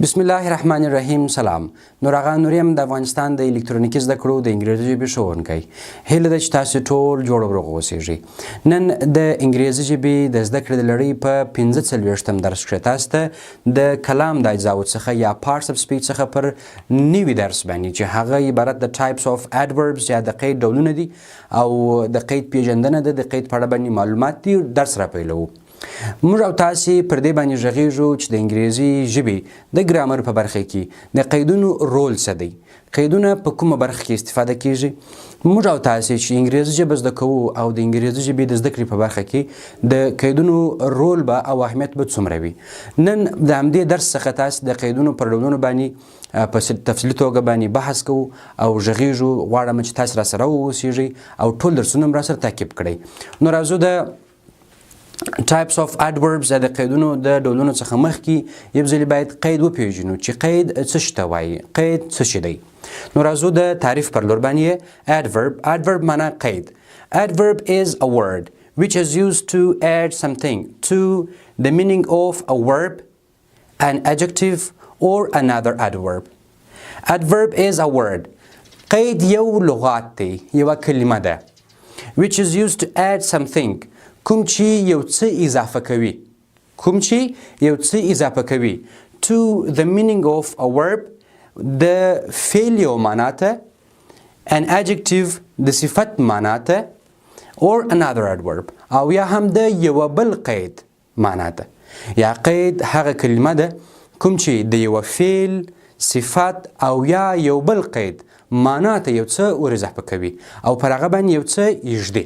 بسم الله الرحمن الرحیم. سلام. نور آغا نوریم د افغانستان د الکترونیکي زدکړو د انګریزي ژبې ښوونکی. هیله ده چې تاسو ټول جوړ او روغ اوسئ. نن د انګریزي ژبې د زدکړې د لړۍ په 45م درس کې تاسو ته د کلام د اجزاو څخه یا پارټس اف سپیچ څخه پر نوي درس باندې چې هغه عبارت د ټایپس اف ادوربز یا د قید ډولونه دي او د قید پیژندنه ده. د قید په اړه باندې معلومات دي. درس را پیلوو. موږ او تاسې پر دې باندې غږیږو چې د انګریزي ژبې د ګرامر په برخه کې د قیدونو رول څه دی، قیدونه په کومه برخه کې استفاده کیږي. موږ او تاسې چې انګریزي ژبه زده کوو او د انګریزي ژبې د زده کړې په برخه کې د قیدونو رول به او اهمیت به څومره وي. نن د همدې درس څخه تاسې د قیدونو پر ډولونو باندې په تفصیلي توګه باندې بحث کوو او غږیږو. غواړم چې تاسې راسره واوسیږئ او ټول درسونه هم راسره تعقیب کړئ. نو راځو د types of adverbs د قیدونو د ډولونو څخه مخکې یو ځل باید قید وپیژنو چې قید څه شي ته وایي، قید څه شي دی. نو راځو د تعریف پر لور باندې. adverb معنا قید. adverb is a word which is used to add something to the meaning of a verb, an adjective or another adverb. adverb is a word. قید یو لغات دی، یو کلمه ده which is used to add something کوم چې یو څه اضافه کوي، کوم چې یو څه اضافه کوي to the meaning of a verb د فعل یو معنا ته، an adjective د صفت معنا ته or another adverb او یا هم د یو بل قید معنا ته. یا قید هغه کلمه ده کوم چې د یو فعل، صفت او یا یو بل قید معنا ته یو څه ور اضافه کوي او پر هغه باندې یو څه یږدي.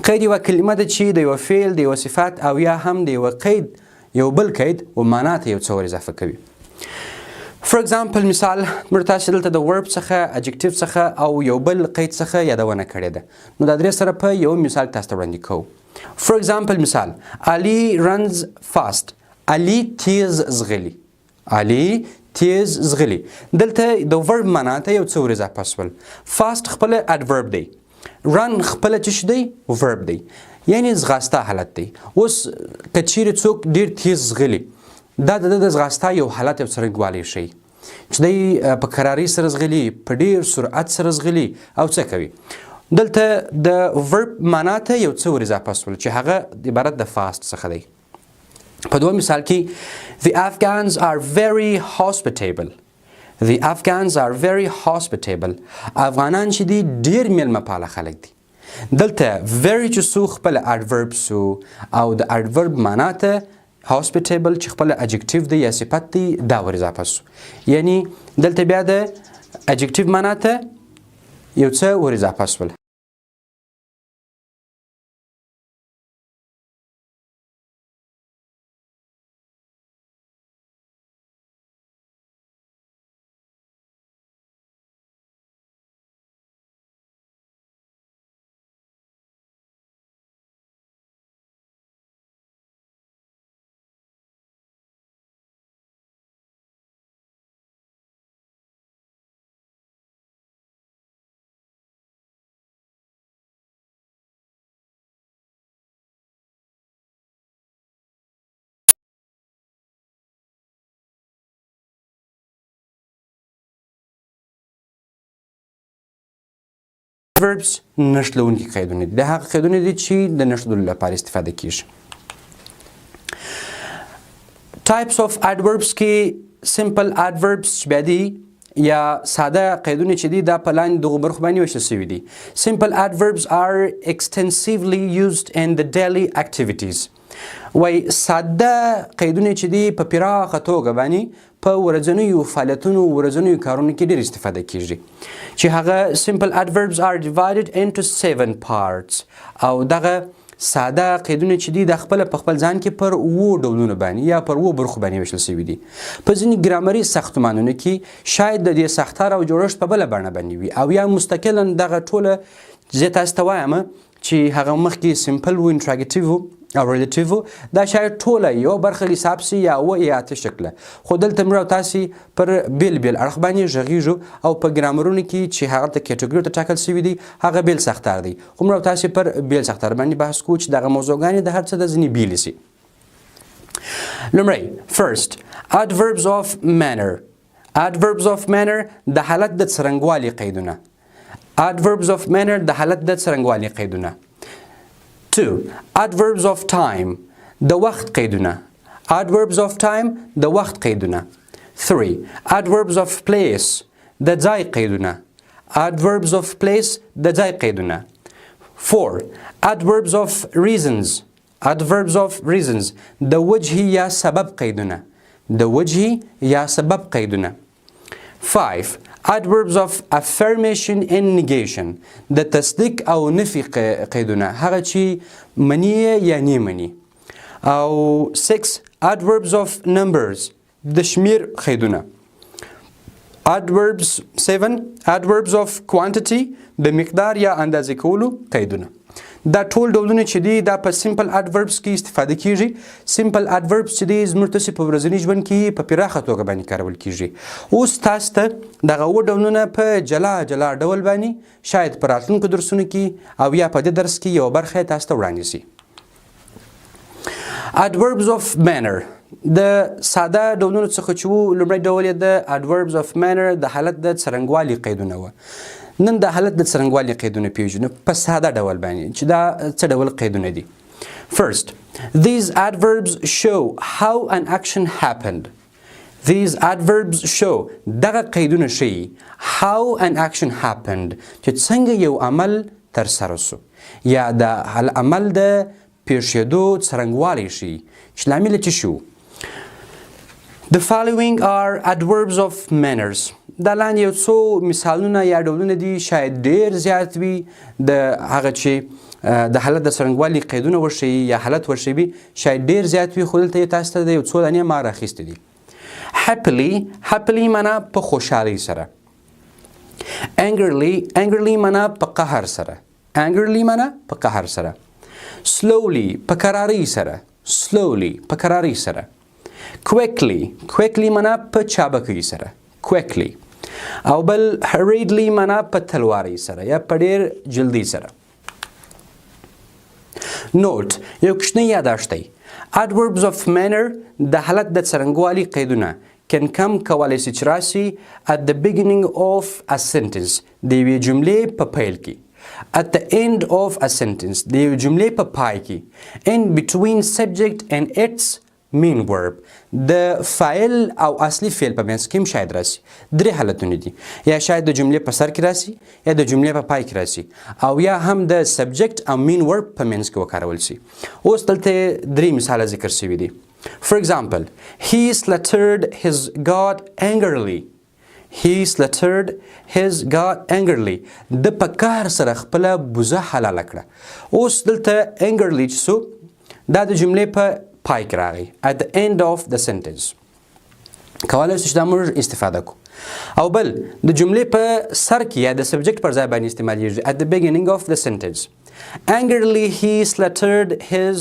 قید یو کلمه ده چې د یو فعل، د یو صفت او یا هم د یو قید، یو بل قید و معنا ته یو څه ور اضافه کوي. For example مثال موږ تاسو دلته د verb څخه، adjective څخه او یو بل قید څخه یادونه کړې ده. نو دا درې سره په یو مثال تاسو ته وړاندې کوو. For example مثال Ali runs fast. علي تیز زغلي. علي تیز زغلي. دلته د verb معنا ته یو څه ور اضافه شول. fast خپل adverb دی. run خپل څه دی؟ verb دی، یعنی ځغاسته حالت دی. اوس که چیرې څوک ډیر تیز زغلي، دا د ځغاسته یو حالت یو څرنګوالی ښیي چې دی په کرارۍ سره زغلي، په ډیر سرعت سره زغلي او څه کوي. دلته د verb معنا ته یو څه ور اضافه شول چې هغه عبارت د fast څخه دی. په دوه مثال کې The Afghans are very hospitable. The Afghans are very hospitable. افغانان چې دي ډیر میلمه پاله خلک دي. دلته very چې سو خپل adverb سو او د adverb معنا ته hospitable چې خپل adjective دی یا صفت دی دا ور اضافه سو، یعنی دلته بیا د adjective معنا ته یو څه ور اضافه سول. adverbs نښلونکي قیدونه دي. د هغه قیدونه دي چې د نښلولو لپاره استفاده کیږي. types of adverbs کې simple adverbs چې بیا دي یا ساده قیدونه چې دي دا په لاندې دغو برخو باندې ویشل شوي دي. simple adverbs are extensively used in the daily activities. وای ساده قیدونه چې دي په پراخه توګه باندې په ورځنیو فعالیتونو، ورځنیو کارونو کې ډېر استفاده کیږي چې هغه simple adverbs are divided into 7 parts. او دغه ساده قیدونه چې دي د خپل په خپل ځان کې پر 7 ډولونو باندې یا پر 7 برخو باندې ویشل شوي دي. په ځینې ګرامري ساختمانونو کې شاید د دې ساختار او جوړښت په بله بڼه باندې وي او یا مستقلا دغه ټوله زه تاسو ته وایم چې هغه مخکې simple و انټراګیټیو او ریلیټیو دا شاید ټوله یو برخه حساب سي یا و یا اته شکله، خو دلته موږ تاسو پر بیل بیل اړخ باندې غږیږو او په ګرامرونو کې چې هغه ته کټګوري ته ټاکل شوي دي هغه بیل ساختار دی، خو موږ تاسو پر بیل ساختار باندې بحث کوو چې دغه موضوعګانې د هر څه د ځینې بیلې سي. لومړی first adverbs of manner. adverbs of manner د حالت د څرنګوالي قیدونه. adverbs of manner د حالت د څرنګوالي قیدونه. 2. adverbs of time د وخت قیدونه. adverbs of time د وخت قیدونه. 3. adverbs of place د ځای قیدونه. adverbs of place د ځای قیدونه. 4. adverbs of reasons. adverbs of reasons د وجه یا سبب قیدونه. د وجه یا سبب قیدونه. 5. adverbs of affirmation and negation د تصدیق او نفي قیدونه هغه چې منی یا نه منی. او 6. adverbs of numbers د شمیر قیدونه. adverbs 7. adverbs of quantity د مقدار یا اندازې کولو قیدونه. دا ټول ډولونه چې دي دا په سمپل adverbs کې استفاده کیږي. سمپل adverbs چې دي زموږ تاسو په ورځني ژوند کې په پراخه توګه باندې کارول کیږي. اوس تاسو ته دغه و ډولونه په جلا جلا ډول باندې شاید په راتلونکو درسونو کې او یا په دې درس کې یو برخه تاسو ته وړاندې شي. adverbs of manner د ساده ډولونو څخه چې وو لومړی ډول یې د adverbs of manner د حالت د څرنګوالي قیدونه وه. نن د حالت د څرنګوالي قیدونه پیژنو په ساده ډول باندې چې دا څه ډول قیدونه دي. First, these adverbs show how an action happened. These adverbs show دغه قیدونه ښیي how an action happened چې څنګه یو عمل ترسره سو یا د عمل د پیښېدو څرنګوالی ښیي چې لامل یې څه شو. The following are adverbs of manners. دا لاندې یو څو مثالونه یا ډولونه دي شاید ډیر زیات وي د هغه چې د حالت د څرنګوالي قیدونه وښیي یا حالت وښیي شاید ډیر زیات وي خو دلته تاسو ته د یو څو دانې ما راخیستې دي. happily معنا په خوشحالۍ سره. angrily معنا په قهر سره. angrily معنا په قهر سره. slowly په کرارۍ سره. slowly په کرارۍ سره. quickly معنا په چابکۍ سره. quickly او بل hurriedly معنا په تلوارۍ سره یا په ډیر جلدی سره. note یو کوچنی یاداشت دی. adverbs of manner د حالت د څرنګوالي قیدونه can come کولی شي چې راشي at the beginning of a sentence د یوې جملې په پیل کې. at the end of a sentence د یوې جملې په پای کې. in between subject and its main verb د فاعل او اصلي فعل په منځ کې هم شاید راشي. درې حالتونه دي. یا شاید د جملې په سر کې راشي یا د جملې په پای کې راشي او یا هم د سبجیکټ او مین ورب په منځ کې وکارول شي. اوس دلته درې مثاله ذکر شوي دي. For example, he slaughtered his god angrily. He slaughtered his god angrily. د په قهر سره خپله بوزه حلاله کړه. اوس دلته angrily چې سو دا د جملې په پای کې راغی at the end of the sentence. کولی شو چې دا موږ استفاده کو. او بل د جملې په سر کې یا د سبجیکټ پر ځای باندې استعمالیږي at the beginning of the sentence. angrily he slaughtered his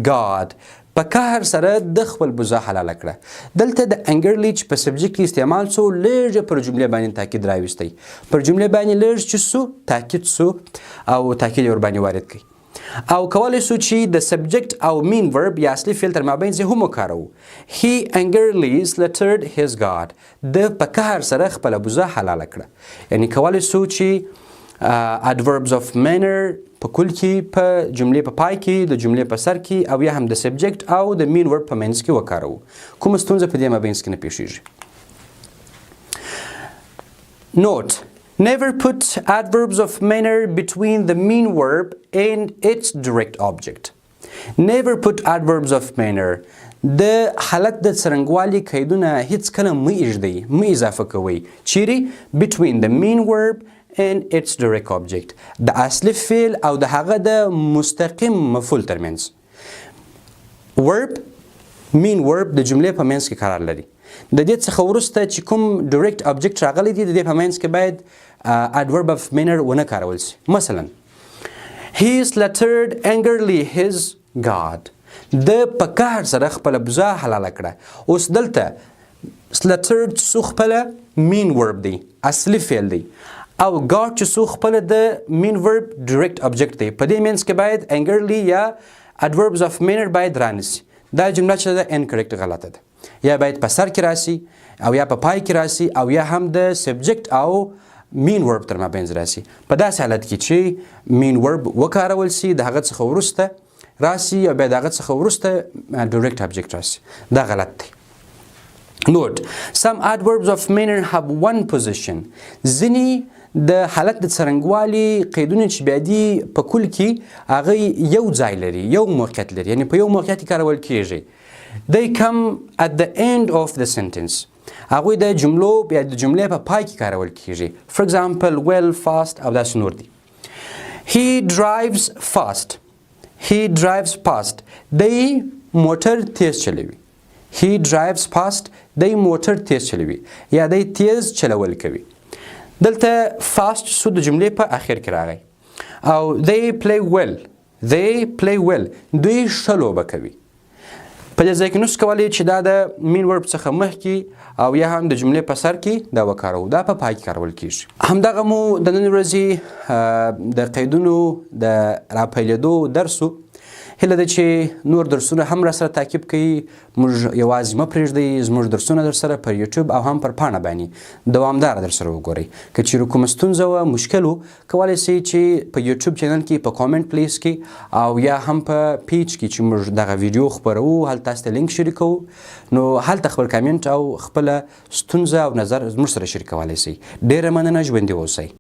god. په قهر سره د خپل بوزه حلاله کړه. دلته د angrily چې په سبجیکټ کې استعمال سو لږ پر جملې باندې تاکید راوستی. پر جملې باندې لږ چې سو تاکید سو او تاکید ور باندې وارد کړي. او کولی شو چې د سبجیکټ او مین ورب یا اصلي فعل تر مابین یې هم وکاروو. he angrily slaughtered his god. د په قهر سره خپله بوزه حلاله کړه. یعنی کولی شو چې adverbs of manner په کل کې په جملې په پای کې د جملې په سر کې او یا هم د سبجیکټ او د مین ورب په منځ کې وکاروو. کومه ستونزه په دې مابینځ کې نه پیښیږي. note never put adverbs of manner between the mean verb and its direct object. Never put adverbs of manner. د حالت د څرنګوالي قیدونه هیڅ کله مه ایږدئ، مه اضافه کوئ. چیرې between the mean verb and its direct object. د اصلي فعل او د هغه د مستقیم مفعول ترمنځ. verb mean verb د جملې په منځ کې قرار لري. د دې څخه وروسته چې کوم ډایرکټ ابجیکټ راغلی دی د دې په منځ کې باید adverb of manner ونه کارول شي. مثلا he slaughtered angrily his god. د په قهر سره خپله بوزه حلاله کړه. اوس دلته slaughtered څو خپله مین ورب دی اصلي فعل دی او god چې څو خپله د مین ورب ډایرکټ ابجیکټ دی. په دې منځ کې باید angrily یا adverbs of manner باید رانیسي. دا جمله چې ده incorrect غلطه ده. یا باید په سر کې راسي او یا په پای کې راسي او یا هم د سبجیکټ او مین ورب تر مابینځ راسي. په داسې حالت کې چې مین ورب وکارول سي د هغه څخه وروسته راسي او بیا د هغه څخه وروسته ډایرکټ ابجیکټ راسي. دا غلط دی. Note, some adverbs of manner have one position. ځینې د حالت د څرنګوالي قیدونه چې بیا دي په کل کې هغه یو ځای لري، یو موقعیت لري، یعنې په یو موقعیت کې کارول کیږي. They come at the end of the sentence. هغوی د جملو یا د جملې په پای کې کارول کیږي. For example, well, fast او داسې نور دي. He drives fast. He drives fast. دی موټر تیز چلوي. He drives fast. دی موټر تیز چلوي یا دی تیز چلول کوي. دلته fast سو د جملې په اخر کې راغی. او they play well. They play well. دوی ښه لوبه کوي. په دې ځای کې نوس کولی چې دا د مین ورب څخه مخکې او یا هم د جملې په سر کې دا وکاروو. دا په پای کې کارول کیږي. همدغه مو د نن ورځې د قیدونو د راپیلېدو درس و. هیله ده چې نور درسونه هم را سره تعقیب کړئ. موږ یوازې مه پرېږدئ زموږ درسونه در سره پر یوټیوب او هم پر پاڼه باندې دوامداره در سره وګورئ. که چیرې کومه ستونزه وه مشکل و کولی سئ چې په یوټیوب چینل کې په کامنټ پلیس کې او یا هم په پیج کې چې موږ دغه ویډیو خپروو هلته تاسو ته لینک شریکوو نو هلته خپل کامنټ او خپله ستونزه او نظر زموږ سره شریکولی سئ. ډېره مننه. ژوندي اوسئ.